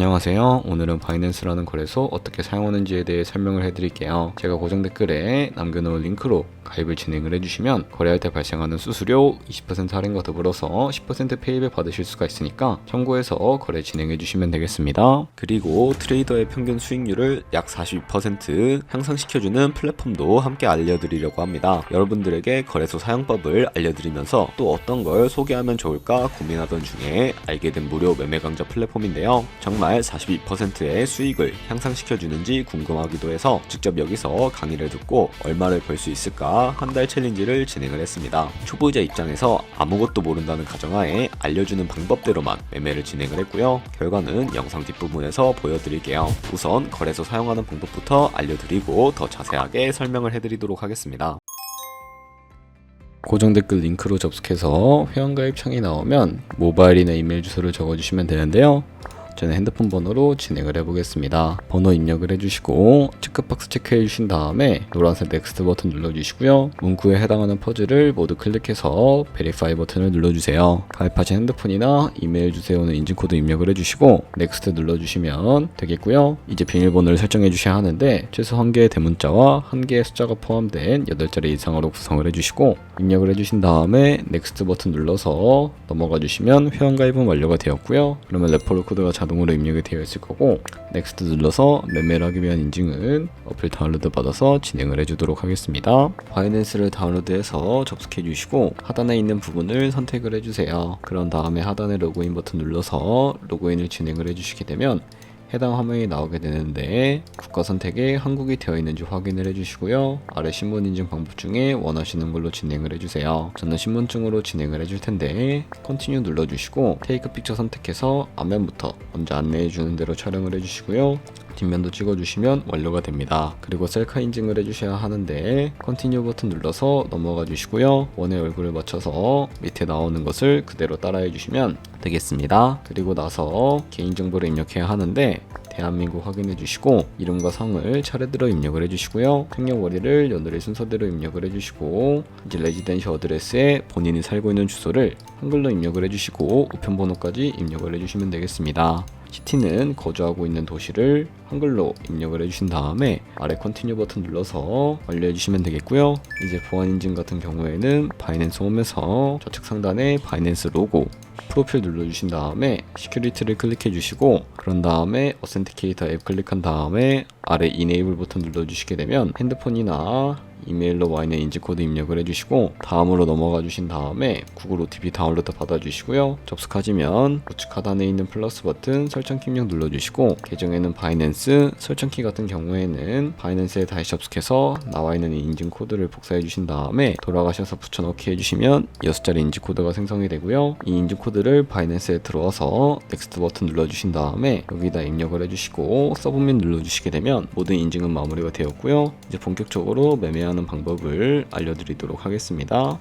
안녕하세요. 오늘은 바이낸스라는 거래소 어떻게 사용하는지에 대해 설명을 해드릴게요. 제가 고정 댓글에 남겨놓은 링크로 가입을 진행을 해주시면 거래할 때 발생하는 수수료 20% 할인과 더불어서 10% 페이백 받으실 수가 있으니까 참고해서 거래 진행해주시면 되겠습니다. 그리고 트레이더의 평균 수익률을 약 42% 향상시켜주는 플랫폼도 함께 알려드리려고 합니다. 여러분들에게 거래소 사용법을 알려드리면서 또 어떤 걸 소개하면 좋을까 고민하던 중에 알게 된 무료 매매 강좌 플랫폼인데요. 정말 42%의 수익을 향상시켜주는지 궁금하기도 해서 직접 여기서 강의를 듣고 얼마를 벌 수 있을까 한 달 챌린지를 진행을 했습니다. 초보자 입장에서 아무것도 모른다는 가정하에 알려주는 방법대로만 매매를 진행을 했고요. 결과는 영상 뒷부분에서 보여드릴게요. 우선 거래소 사용하는 방법부터 알려드리고 더 자세하게 설명을 해드리도록 하겠습니다. 고정 댓글 링크로 접속해서 회원가입 창이 나오면 모바일이나 이메일 주소를 적어주시면 되는데요. 저는 핸드폰 번호로 진행을 해보겠습니다. 번호 입력을 해주시고 체크박스 체크해 주신 다음에 노란색 넥스트 버튼 눌러주시고요. 문구에 해당하는 퍼즐을 모두 클릭해서 베리파이 버튼을 눌러주세요. 가입하신 핸드폰이나 이메일 주소는 인증코드 입력을 해주시고 넥스트 눌러주시면 되겠고요. 이제 비밀번호를 설정해 주셔야 하는데 최소 1개의 대문자와 1개의 숫자가 포함된 8자리 이상으로 구성을 해주시고 입력을 해주신 다음에 넥스트 버튼 눌러서 넘어가 주시면 회원가입은 완료가 되었고요. 그러면 레퍼럴 코드가 자동으로 입력이 되어 있을 거고 넥스트 눌러서 매매를 하기 위한 인증은 어플 다운로드 받아서 진행을 해주도록 하겠습니다. 바이낸스를 다운로드해서 접속해 주시고 하단에 있는 부분을 선택을 해주세요. 그런 다음에 하단에 로그인 버튼 눌러서 로그인을 진행을 해주시게 되면 해당 화면이 나오게 되는데 국가 선택에 한국이 되어 있는지 확인을 해주시고요. 아래 신분 인증 방법 중에 원하시는 걸로 진행을 해주세요. 저는 신분증으로 진행을 해줄 텐데 컨티뉴 눌러주시고 테이크 픽처 선택해서 앞면부터 먼저 안내해주는 대로 촬영을 해주시고요. 뒷면도 찍어주시면 완료가 됩니다. 그리고 셀카 인증을 해주셔야 하는데 컨티뉴 버튼 눌러서 넘어가 주시고요. 원의 얼굴을 맞춰서 밑에 나오는 것을 그대로 따라해 주시면 되겠습니다. 그리고 나서 개인정보를 입력해야 하는데 대한민국 확인해 주시고 이름과 성을 차례대로 입력을 해주시고요. 생년월일을 연월일 순서대로 입력을 해주시고 이제 레지던시 어드레스에 본인이 살고 있는 주소를 한글로 입력을 해주시고 우편번호까지 입력을 해주시면 되겠습니다. 시티는 거주하고 있는 도시를 한글로 입력을 해주신 다음에 아래 컨티뉴 버튼 눌러서 완료해주시면 되겠고요. 이제 보안 인증 같은 경우에는 바이낸스 홈에서 좌측 상단에 바이낸스 로고 프로필 눌러주신 다음에 시큐리티를 클릭해 주시고 그런 다음에 어센티케이터 앱 클릭한 다음에 아래 이네이블 버튼 눌러주시게 되면 핸드폰이나 이메일로 와 있는 인증코드 입력을 해주시고 다음으로 넘어가 주신 다음에 구글 OTP 다운로드 받아주시고요. 접속하시면 우측 하단에 있는 플러스 버튼 설정키 입력 눌러주시고 계정에는 바이낸스, 설정키 같은 경우에는 바이낸스에 다시 접속해서 나와 있는 인증코드를 복사해 주신 다음에 돌아가셔서 붙여넣기 해주시면 6자리 인증코드가 생성이 되고요. 이 인증코드를 바이낸스에 들어와서 넥스트 버튼 눌러주신 다음에 여기다 입력을 해주시고 서브밋 눌러주시게 되면 모든 인증은 마무리가 되었고요. 이제 본격적으로 매매하는 방법을 알려드리도록 하겠습니다.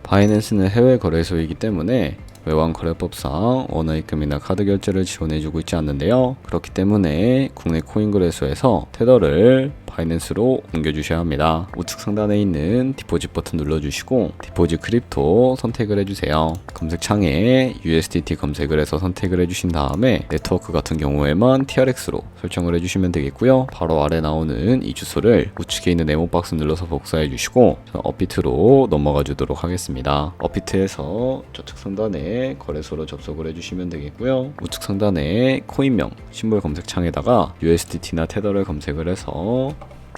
바이낸스는 해외 거래소이기 때문에 외환 거래법상 원화입금이나 카드 결제를 지원해주고 있지 않는데요. 그렇기 때문에 국내 코인 거래소에서 테더를 바이낸스로 옮겨주셔야 합니다. 우측 상단에 있는 디포짓 버튼 눌러주시고 디포짓 크립토 선택을 해주세요. 검색창에 USDT 검색을 해서 선택을 해주신 다음에 네트워크 같은 경우에만 TRX로 설정을 해주시면 되겠고요. 바로 아래 나오는 이 주소를 우측에 있는 네모 박스 눌러서 복사해 주시고 업비트로 넘어가 주도록 하겠습니다. 업비트에서 좌측 상단에 거래소로 접속을 해주시면 되겠고요. 우측 상단에 코인명 심볼 검색창에다가 USDT나 테더를 검색을 해서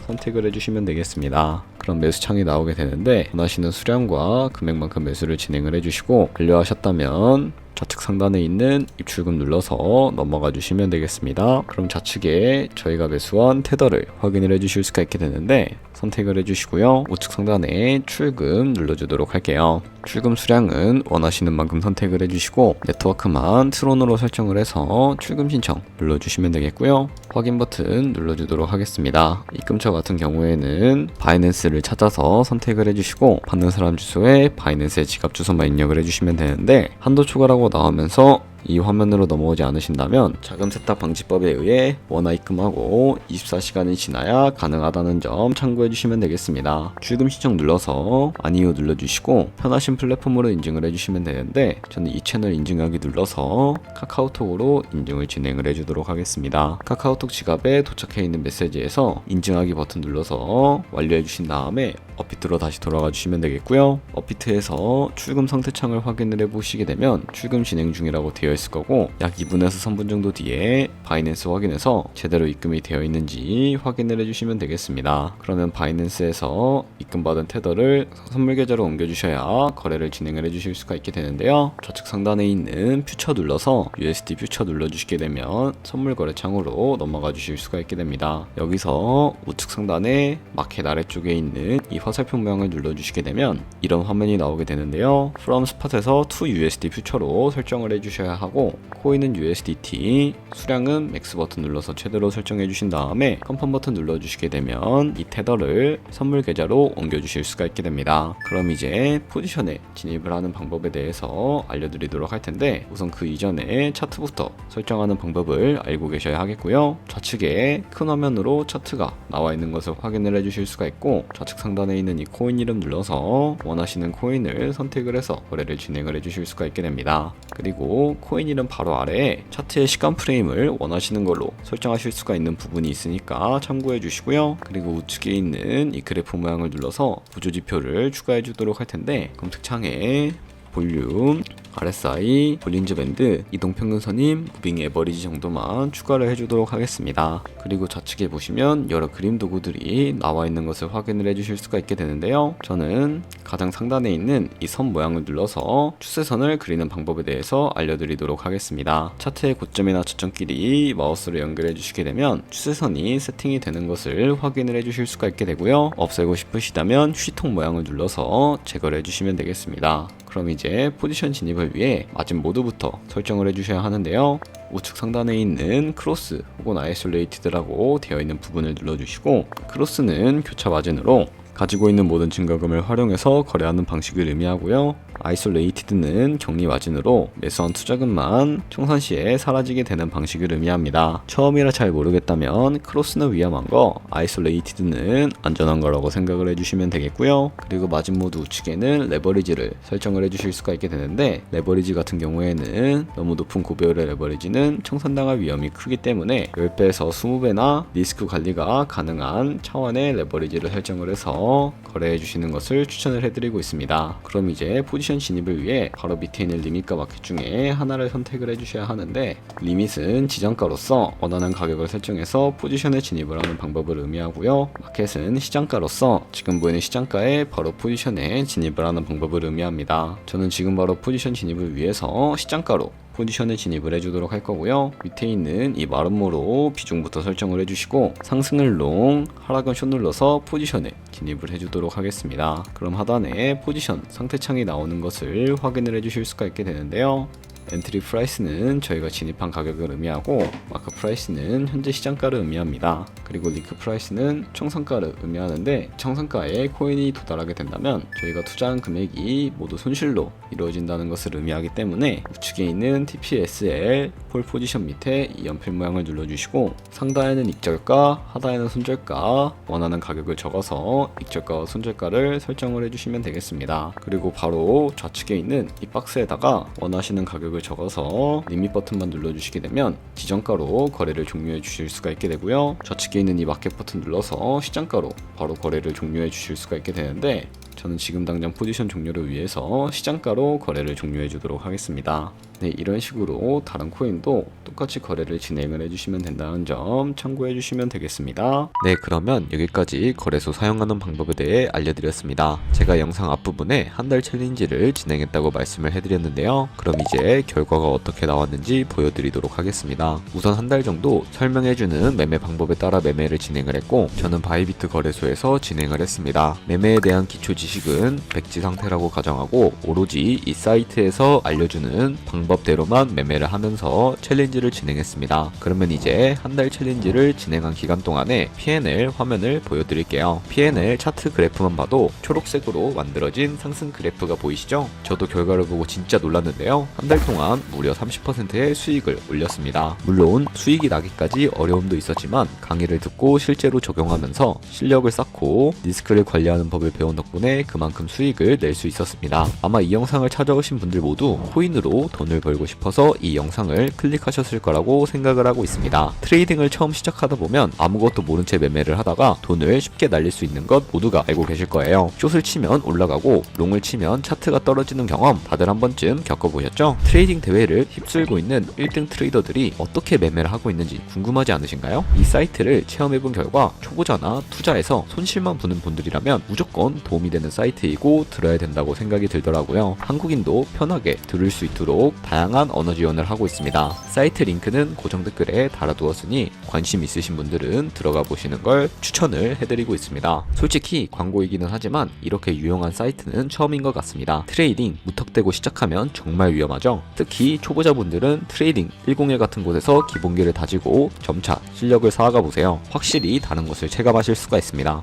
선택을 해주시면 되겠습니다. 그럼 매수창이 나오게 되는데 원하시는 수량과 금액만큼 매수를 진행을 해주시고 완료하셨다면 좌측 상단에 있는 입출금 눌러서 넘어가 주시면 되겠습니다. 그럼 좌측에 저희가 매수한 테더를 확인을 해주실 수가 있게 되는데 선택을 해주시고요. 우측 상단에 출금 눌러주도록 할게요. 출금 수량은 원하시는 만큼 선택을 해주시고 네트워크만 트론으로 설정을 해서 출금 신청 눌러주시면 되겠고요. 확인 버튼 눌러주도록 하겠습니다. 입금처 같은 경우에는 바이낸스를 찾아서 선택을 해주시고 받는 사람 주소에 바이낸스의 지갑 주소만 입력을 해주시면 되는데 한도 초과라고 나오면서 이 화면으로 넘어오지 않으신다면 자금 세탁 방지법에 의해 원화 입금하고 24시간이 지나야 가능하다는 점 참고해 주시면 되겠습니다. 출금 신청 눌러서 아니요 눌러주시고 편하신 플랫폼으로 인증을 해주시면 되는데 저는 이 채널 인증하기 눌러서 카카오톡으로 인증을 진행을 해주도록 하겠습니다. 카카오톡 지갑에 도착해 있는 메시지에서 인증하기 버튼 눌러서 완료해 주신 다음에 업비트로 다시 돌아가 주시면 되겠고요. 업비트에서 출금 상태 창을 확인을 해 보시게 되면 출금 진행 중이라고 되어 있을 거고 약 2분에서 3분 정도 뒤에 바이낸스 확인해서 제대로 입금이 되어 있는지 확인을 해 주시면 되겠습니다. 그러면 바이낸스에서 입금받은 테더를 선물 계좌로 옮겨 주셔야 거래를 진행을 해 주실 수가 있게 되는데요. 좌측 상단에 있는 퓨처 눌러서 USD 퓨처 눌러 주시게 되면 선물 거래 창으로 넘어가 주실 수가 있게 됩니다. 여기서 우측 상단에 마켓 아래쪽에 있는 이 화살표 모양을 눌러주시게 되면 이런 화면이 나오게 되는데요. From Spot에서 to USD 퓨처로 설정을 해주셔야 하고 코인은 USDT, 수량은 맥스 버튼 눌러서 최대로 설정해 주신 다음에 컨펌 버튼 눌러주시게 되면 이 테더를 선물 계좌로 옮겨주실 수가 있게 됩니다. 그럼 이제 포지션에 진입을 하는 방법에 대해서 알려드리도록 할 텐데 우선 그 이전에 차트부터 설정하는 방법을 알고 계셔야 하겠고요. 좌측에 큰 화면으로 차트가 나와 있는 것을 확인을 해주실 수가 있고 좌측 상단에 있는 이 코인 이름 눌러서 원하시는 코인을 선택을 해서 거래를 진행을 해주실 수가 있게 됩니다. 그리고 코인 이름 바로 아래에 차트의 시간 프레임을 원하시는 걸로 설정하실 수가 있는 부분이 있으니까 참고해 주시고요. 그리고 우측에 있는 이 그래프 모양을 눌러서 구조지표를 추가해 주도록 할 텐데 검색창에 볼륨, RSI, 볼린저 밴드, 이동평균선임, 무빙 에버리지 정도만 추가를 해주도록 하겠습니다. 그리고 좌측에 보시면 여러 그림 도구들이 나와 있는 것을 확인을 해주실 수가 있게 되는데요. 저는 가장 상단에 있는 이 선 모양을 눌러서 추세선을 그리는 방법에 대해서 알려드리도록 하겠습니다. 차트의 고점이나 저점끼리 마우스로 연결해 주시게 되면 추세선이 세팅이 되는 것을 확인을 해주실 수가 있게 되고요. 없애고 싶으시다면 휴지통 모양을 눌러서 제거를 해주시면 되겠습니다. 그럼 이제 포지션 진입을 위해 마진 모드부터 설정을 해주셔야 하는데요. 우측 상단에 있는 크로스 혹은 아이솔레이티드라고 되어 있는 부분을 눌러주시고 크로스는 교차 마진으로 가지고 있는 모든 증가금을 활용해서 거래하는 방식을 의미하고요. 아이솔레이티드는 격리 마진으로 매수한 투자금만 청산 시에 사라지게 되는 방식을 의미합니다. 처음이라 잘 모르겠다면 크로스는 위험한 거, 아이솔레이티드는 안전한 거라고 생각을 해주시면 되겠고요. 그리고 마진 모드 우측에는 레버리지를 설정을 해주실 수가 있게 되는데 레버리지 같은 경우에는 너무 높은 고배율의 레버리지는 청산당할 위험이 크기 때문에 10배에서 20배나 리스크 관리가 가능한 차원의 레버리지를 설정을 해서 거래해 주시는 것을 추천을 해드리고 있습니다. 그럼 이제 포지션 진입을 위해 바로 밑에 있는 리밋과 마켓 중에 하나를 선택을 해주셔야 하는데 리밋은 지정가로서 원하는 가격을 설정해서 포지션에 진입을 하는 방법을 의미하고요. 마켓은 시장가로서 지금 보이는 시장가에 바로 포지션에 진입을 하는 방법을 의미합니다. 저는 지금 바로 포지션 진입을 위해서 시장가로 포지션에 진입을 해주도록 할 거고요. 밑에 있는 이 마름모로 비중부터 설정을 해주시고 상승을 롱, 하락은 숏 눌러서 포지션에 진입을 해주도록 하겠습니다. 그럼 하단에 포지션 상태창이 나오는 것을 확인을 해주실 수가 있게 되는데요. 엔트리 프라이스는 저희가 진입한 가격을 의미하고 마크 프라이스는 현재 시장가를 의미합니다. 그리고 리크 프라이스는 청산가를 의미하는데 청산가에 코인이 도달하게 된다면 저희가 투자한 금액이 모두 손실로 이루어진다는 것을 의미하기 때문에 우측에 있는 TPSL 폴 포지션 밑에 이 연필 모양을 눌러주시고 상단에는 익절가, 하단에는 손절가 원하는 가격을 적어서 익절가와 손절가를 설정을 해주시면 되겠습니다. 그리고 바로 좌측에 있는 이 박스에다가 원하시는 가격을 적어서 리밋 버튼만 눌러주시게 되면 지정가로 거래를 종료해 주실 수가 있게 되고요. 좌측에 있는 이 마켓 버튼 눌러서 시장가로 바로 거래를 종료해 주실 수가 있게 되는데 저는 지금 당장 포지션 종료를 위해서 시장가로 거래를 종료해 주도록 하겠습니다. 네, 이런 식으로 다른 코인도 똑같이 거래를 진행을 해주시면 된다는 점 참고해 주시면 되겠습니다. 네, 그러면 여기까지 거래소 사용하는 방법에 대해 알려드렸습니다. 제가 영상 앞부분에 한 달 챌린지를 진행했다고 말씀을 해드렸는데요. 그럼 이제 결과가 어떻게 나왔는지 보여드리도록 하겠습니다. 우선 한 달 정도 설명해주는 매매 방법에 따라 매매를 진행을 했고 저는 바이비트 거래소에서 진행을 했습니다. 매매에 대한 기초 지식은 백지 상태라고 가정하고 오로지 이 사이트에서 알려주는 방법대로만 매매를 하면서 챌린지를 진행했습니다. 그러면 이제 한 달 챌린지를 진행한 기간 동안에 P&L 화면을 보여드릴게요. P&L 차트 그래프만 봐도 초록색으로 만들어진 상승 그래프가 보이시죠? 저도 결과를 보고 진짜 놀랐는데요. 한 달 동안 무려 30%의 수익을 올렸습니다. 물론 수익이 나기까지 어려움도 있었지만 강의를 듣고 실제로 적용하면서 실력을 쌓고 리스크를 관리하는 법을 배운 덕분에 그만큼 수익을 낼 수 있었습니다. 아마 이 영상을 찾아오신 분들 모두 코인으로 돈을 벌고 싶어서 이 영상을 클릭하셨을 거라고 생각을 하고 있습니다. 트레이딩을 처음 시작하다 보면 아무것도 모른 채 매매를 하다가 돈을 쉽게 날릴 수 있는 것 모두가 알고 계실 거예요. 숏을 치면 올라가고 롱을 치면 차트가 떨어지는 경험 다들 한 번쯤 겪어보셨죠? 트레이딩 대회를 휩쓸고 있는 1등 트레이더들이 어떻게 매매를 하고 있는지 궁금하지 않으신가요? 이 사이트를 체험해본 결과 초보자나 투자에서 손실만 보는 분들이라면 무조건 도움이 되는 사이트이고 들어야 된다고 생각이 들더라고요. 한국인도 편하게 들을 수 있도록 다양한 언어 지원을 하고 있습니다. 사이트 링크는 고정 댓글에 달아두었으니 관심 있으신 분들은 들어가 보시는 걸 추천을 해드리고 있습니다. 솔직히 광고이기는 하지만 이렇게 유용한 사이트는 처음인 것 같습니다. 트레이딩 무턱대고 시작하면 정말 위험하죠. 특히 초보자분들은 트레이딩 101 같은 곳에서 기본기를 다지고 점차 실력을 쌓아가 보세요. 확실히 다른 것을 체감하실 수가 있습니다.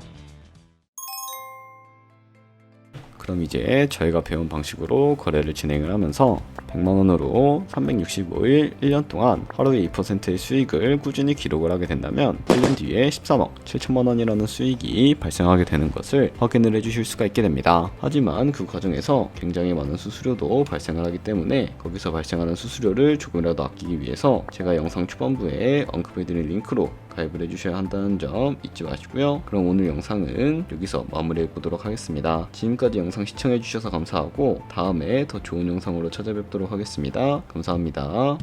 그럼 이제 저희가 배운 방식으로 거래를 진행을 하면서 100만원으로 365일 1년 동안 하루에 2%의 수익을 꾸준히 기록을 하게 된다면 1년 뒤에 13억 7천만원이라는 수익이 발생하게 되는 것을 확인을 해주실 수가 있게 됩니다. 하지만 그 과정에서 굉장히 많은 수수료도 발생을 하기 때문에 거기서 발생하는 수수료를 조금이라도 아끼기 위해서 제가 영상 초반부에 언급해드린 링크로 가입을 해주셔야 한다는 점 잊지 마시고요. 그럼 오늘 영상은 여기서 마무리해 보도록 하겠습니다. 지금까지 영상 시청해 주셔서 감사하고 다음에 더 좋은 영상으로 찾아뵙도록 하겠습니다. 감사합니다.